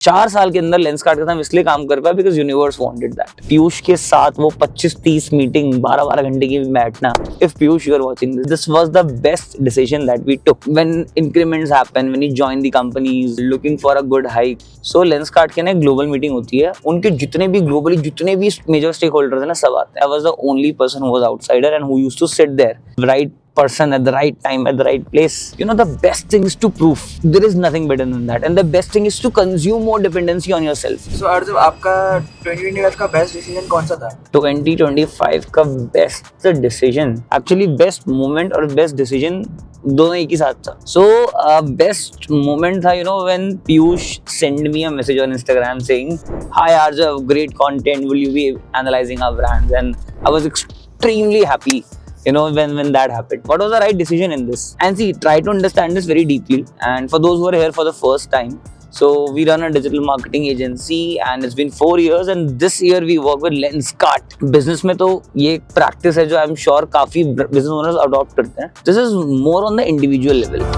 4 साल के अंदर लेंसकार्ट के साथ हम इसलिए काम कर पाए because universe wanted that. Piyush के साथ वो 25-30 मीटिंग 12-12 घंटे की बैठना, if Piyush you are watching this was the best decision that we took when increments happen, when you join the companies looking for a good hike. So Lenskart की ना global meeting होती है, उनके जितने भी ग्लोबली जितने भी मेजर स्टेक होल्डर्स है ना सब आते हैं। I was the only person who was outsider and who used to sit there, right person at the right time at the right place. You know, the best thing is to prove. There is nothing better than that, and the best thing is to consume more dependency on yourself. So Arjun, आपका 2025 का best decision कौन सा था? 2025 का best decision, actually best moment और best decision दोनों एक ही साथ था। सो बेस्ट मोमेंट था, when Piyush sent me a message on Instagram saying, "Hi Arjav, great content. Will you be analyzing our brands?" And I was extremely happy. When that happened. What was the right decision in this? And see, try to understand this very deeply. And for those who are here for the first time, so we run a digital marketing agency and it's been 4 years and this year we work with Lenskart. Business में तो ये एक practice है जो I'm sure काफी business owners adopt करते हैं. This is more on the individual level,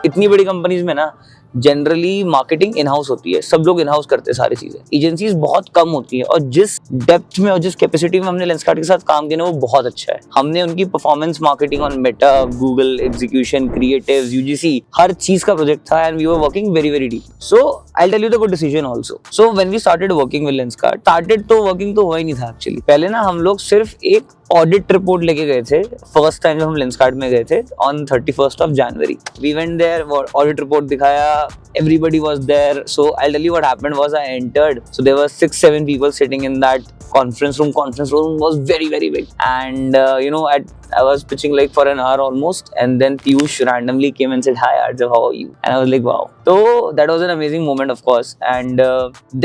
इतनी बड़ी कंपनीज में ना जनरली मार्केटिंग इन हाउस होती है, सब लोग इन हाउस करते हैं सारी चीजें। एजेंसीज बहुत कम होती है और जिस डेप्थ में और जिस कैपेसिटी में हमने लेंसकार्ट के साथ काम किया ना वो बहुत अच्छा है। हमने उनकी performance marketing on Meta, Google, execution, creatives, UGC, हर चीज का प्रोजेक्ट था and we were working very very deep. So I tell you the good decision also. So when we started working with Lenskart, started तो working तो हुआ ही नहीं था actually. पहले ना हम लोग सिर्फ एक ऑडिट रिपोर्ट लेके गए थे फर्स्ट टाइम जब हम लेंसकार्ट में गए थे on 31st of January. We went there, audit report दिखाया, everybody was there. So I'll tell you what happened was I entered. So there were 6-7 people sitting in that conference room. Conference room was very very big, and I was pitching like for an hour almost, and then Piyush randomly came and said, "Hi Arjav, how are you?" And I was like, wow. So that was an amazing moment, of course. And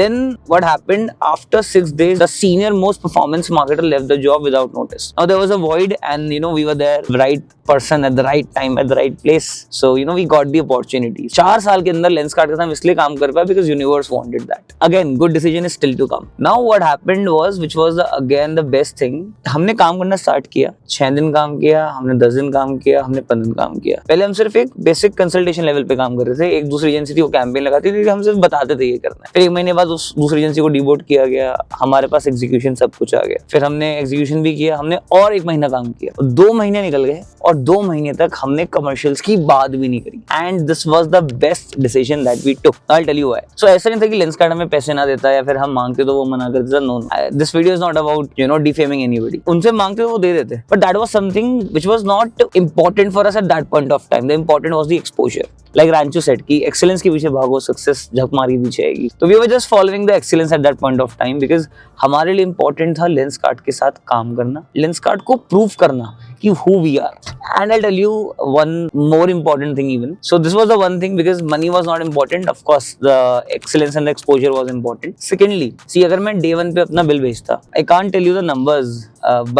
then what happened after 6 days, the senior most performance marketer left the job without notice. Now there was a void, and we were there, right person at the right time at the right place. So we got the opportunity. 4 साल के अंदर Lenskart के साथ हम इसलिए काम कर पाए because universe wanted that. Again, good decision is still to come. Now what happened was, which was again the best thing, हमने काम करना स्टार्ट किया। 6 दिन काम किया हमने, 10 दिन काम किया हमने, 15 दिन काम किया। पहले हम सिर्फ एक बेसिक कंसल्टेशन लेवल पे काम कर रहे थे। एक दूसरी एजेंसी थी वो कैंपेन लगाती थी, हम सिर्फ बताते थे ये करना है। फिर 1 महीने बाद उस दूसरी एजेंसी को डिबोट किया गया, हमारे पास एग्जीक्यूशन सब कुछ आ गया। फिर हमने एग्जीक्यूशन भी किया, हमने और 1 महीना काम किया, 2 महीने निकल गए और 2 महीने तक हमने कमर्शियल्स की बात भी नहीं करी। And this was the best decision that we took. I will tell you why. So ऐसा नहीं था कि लेंसकार्ट हमें पैसे ना देता या फिर हम मांगते तो वो मना करते था। No, this video is not about defaming anybody. उनसे मांगते तो वो दे देते, but that was something which was not important for us at that point of time. The important was the exposure. Like Rancho said कि excellence के पीछे भागो, success झक मारी पीछे आएगी। तो we were just following the excellence at that point of time because हमारे लिए important था लेंसकार्ट के साथ काम करना, लेंसकार्ट को prove करना कि who we are. And I'll tell you one more important thing even. So this was the one thing because money was not important. Of course, the excellence and the exposure was important. Secondly, see अगर मैं day 1 पे अपना bill भेजता, I can't tell you the numbers,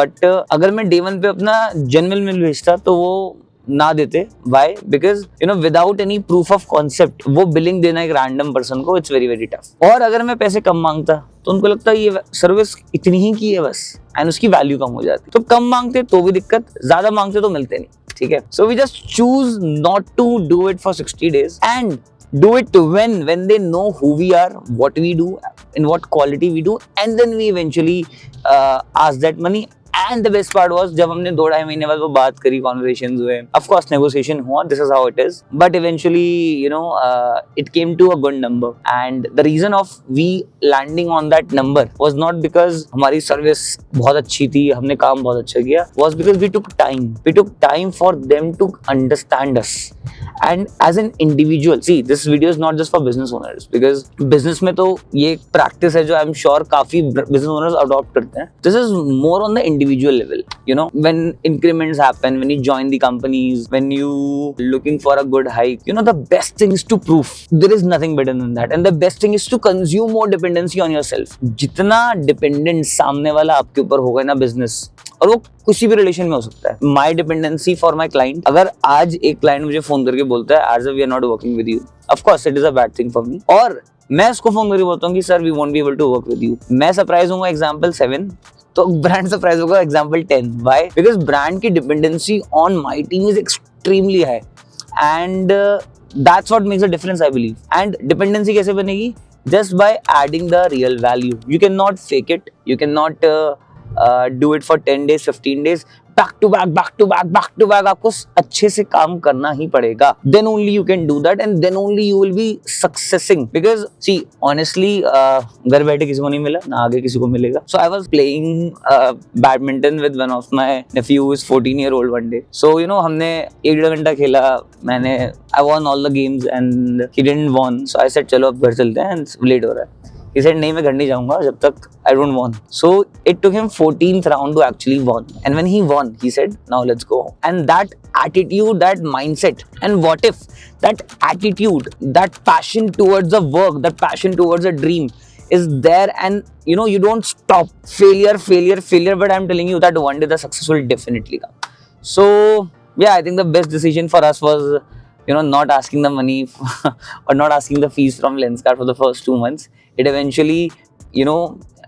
but अगर मैं day 1 पे अपना genuine bill भेजता तो वो ना देते। Why? Because without any proof of concept वो बिलिंग देना एक रैंडम पर्सन को इट्स वेरी वेरी टफ। और अगर मैं पैसे कम मांगता तो उनको लगता है ये सर्विस इतनी ही की है बस, एंड उसकी वैल्यू कम हो जाती। तो कम मांगते तो भी दिक्कत, ज्यादा मांगते तो मिलते नहीं। ठीक है, so we just choose not to do it for 60 days and do it when they know who we are, what we do, in what quality we do, and then we eventually ask that money. And the best part was जब हमने 2-2.5 महीने बाद वो बात करी, conversations हुए, of course negotiation हुआ, this is how it is, but eventually it came to a good number. And the reason of we landing on that number was not because हमारी service बहुत अच्छी थी, हमने काम बहुत अच्छा किया, was because we took time for them to understand us. And as an individual, see this video is not just for business owners because business में तो ये एक practice है जो I'm sure काफी business owners adopt करते हैं. This is more on the individual level. When increments happen, when you join the companies, when you looking for a good hike, the best thing is to prove. There is nothing better than that. And the best thing is to consume more dependency on yourself. जितना dependent सामने वाला आपके ऊपर होगा ना business, और वो किसी भी रिलेशन में हो सकता है। My dependency for my client, अगर आज एक क्लाइंट मुझे फोन करके बोलता है Aarjav we are not working with you, of course it is a bad thing for me, और मैं उसको फोन करके बोलता हूँ कि sir we won't be able to work with you, मैं सरप्राइज हूँ एग्जांपल 7, तो ब्रांड सरप्राइज होगा एग्जाम्पल 10. Why? Because ब्रांड की dependency on my team is extremely high and that's what makes a difference, I believe. And dependency कैसे बनेगी? Just by adding the real value. You cannot fake it. You cannot do it for 10 days, 15 days. Back to back. आपको अच्छे से काम करना ही पड़ेगा. Then only you can do that, and then only you will be successing. Because see, honestly, घर बैठे किसी को नहीं मिला, ना आगे किसी को मिलेगा. So I was playing badminton with one of my nephew who is 14-year-old one day. So you know हमने 1.5 घंटा खेला. I won all the games and he didn't won. So I said चलो अब घर चलते हैं, and late हो रहा है. He said नहीं मैं घर नहीं जाऊंगा जब तक I don't won. So it took him 14th round to actually won. And when he won, he said now let's go. And that attitude, that mindset, and what if that attitude, that passion towards the work, that passion towards a dream is there, and you know you don't stop. Failure. But I'm telling you that one day the success will definitely come. So yeah, I think the best decision for us was not asking the money or not asking the fees from Lenskart for the first 2 months. It eventually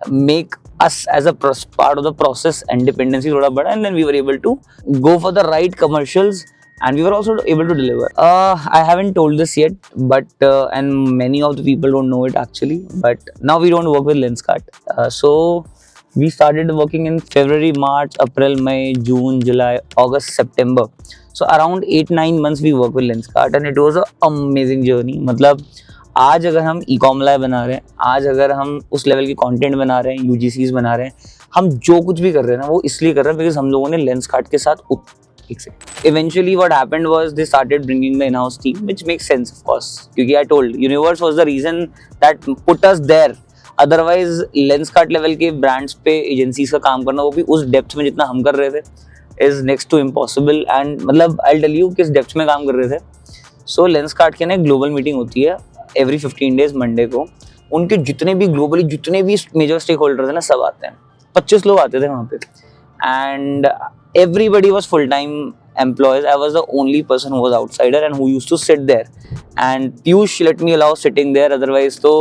make us as a part of the process and dependency thoda bada, and then we were able to go for the right commercials, and we were also able to deliver. I haven't told this yet, but and many of the people don't know it actually, but now we don't work with Lenskart. So we started working in February, March, April, May, June, July, August, September. So around 8-9 months we work with Lenskart, and it was an amazing journey. मतलब आज अगर हम e-com live बना रहे हैं, आज अगर हम उस लेवल की कंटेंट बना रहे हैं, UGCs बना रहे हैं, हम जो कुछ भी कर रहे हैं ना वो इसलिए कर रहे हैं बिकॉज हम लोगों ने Lenskart के साथ eventually what happened was they started bringing the in-house team, which makes sense of course, क्योंकि I told Universe was the reason that put us there. Otherwise Lenskart level के ब्रांड्स पे agencies का काम करना, वो भी उस डेप्थ में जितना हम कर रहे थे, is next to impossible. And मतलब आई टेल यू किस डेप्थ में काम कर रहे थे. सो Lenskart की ना एक ग्लोबल मीटिंग होती है एवरी 15 days मंडे को. उनके जितने भी ग्लोबली जितने भी मेजर स्टेक होल्डर्स हैं ना सब आते हैं. 25 लोग आते थे वहाँ पे, and everybody was full-time employees. I was the only person who was outsider and who used to sit there. And Piyush let me allow sitting there. Otherwise तो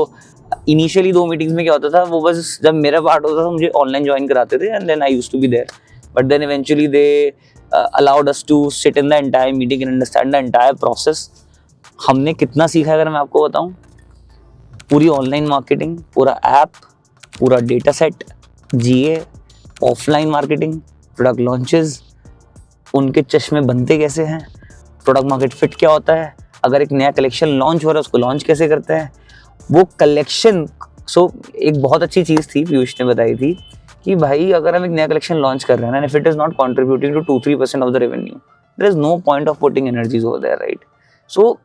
इनिशियली 2 मीटिंग्स में क्या होता था, वो बस जब मेरा पार्ट होता था मुझे ऑनलाइन ज्वाइन कराते थे, and then I used to be there. But then eventually they allowed us to sit in the entire meeting and understand the entire process. हमने कितना सीखा अगर मैं आपको बताऊं, पूरी ऑनलाइन मार्केटिंग, पूरा ऐप, पूरा data set, GA, offline marketing, product launches, उनके चश्मे बनते कैसे हैं, प्रोडक्ट मार्केट फिट क्या होता है, अगर एक नया कलेक्शन लॉन्च हो रहा है उसको लॉन्च कैसे करते हैं, वो कलेक्शन. सो एक बहुत अच्छी चीज़ थी पीयूष ने बताई थी कि भाई अगर हम एक नया कलेक्शन लॉन्च कर रहे हैं ना, if it is not contributing to 2-3% of the revenue, there is no point of putting energies over there, right. So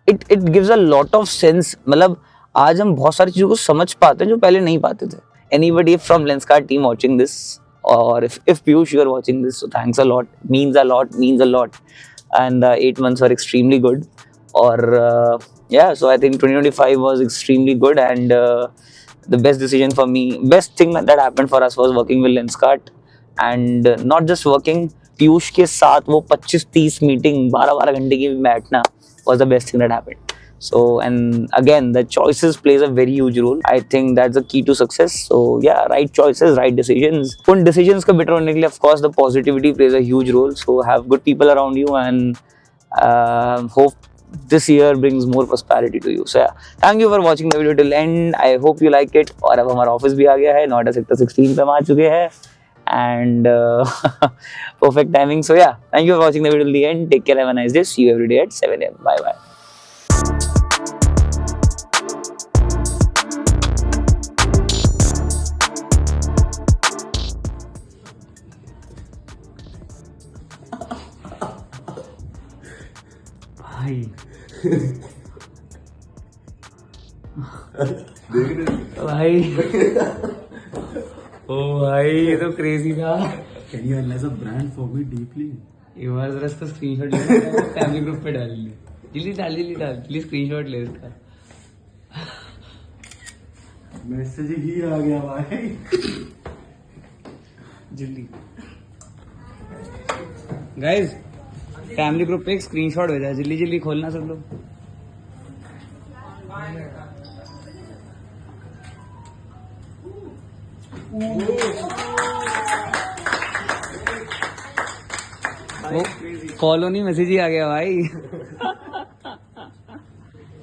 it gives a lot of sense. मतलब आज हम बहुत सारी चीज़ों को समझ पाते हैं जो पहले नहीं पाते थे. Anybody from Lenskart team watching this, or if Piyush you are watching this, so thanks a lot, means a lot. And 8 months were extremely good. Or yeah, so I think 2025 was extremely good, and the best decision for me, best thing that happened for us was working with Lenskart. And not just working, Piyush के साथ वो 25-30 meeting 12-12 घंटे की बैठना was the best thing that happened. So, and again, the choices plays a very huge role. I think that's the key to success. So yeah, right choices, right decisions. उन decisions को better होने के लिए, of course, the positivity plays a huge role. So have good people around you, and hope this year brings more prosperity to you. So yeah, thank you for watching the video till end. I hope you like it. और अब हमारा office भी आ गया है, Noida sector 16 पे हम आ चुके हैं, and perfect timing. So yeah, thank you for watching the video till the end. Take care, have a nice day. See you every day at 7 AM. Bye bye. भाई ओ भाई ये तो क्रेजी था. Can you analyze a brand for me deeply? ये बार जरा इसका screenshot ले, family group पे डाल ले. जल्दी डाल प्लीज स्क्रीनशॉट ले इसका. मैसेज ही आ गया भाई. जल्दी गाइस, फैमिली ग्रुप पे एक स्क्रीनशॉट भेजा है, जल्दी खोलना सब लोग. फॉलो नहीं मैसेज ही आ गया भाई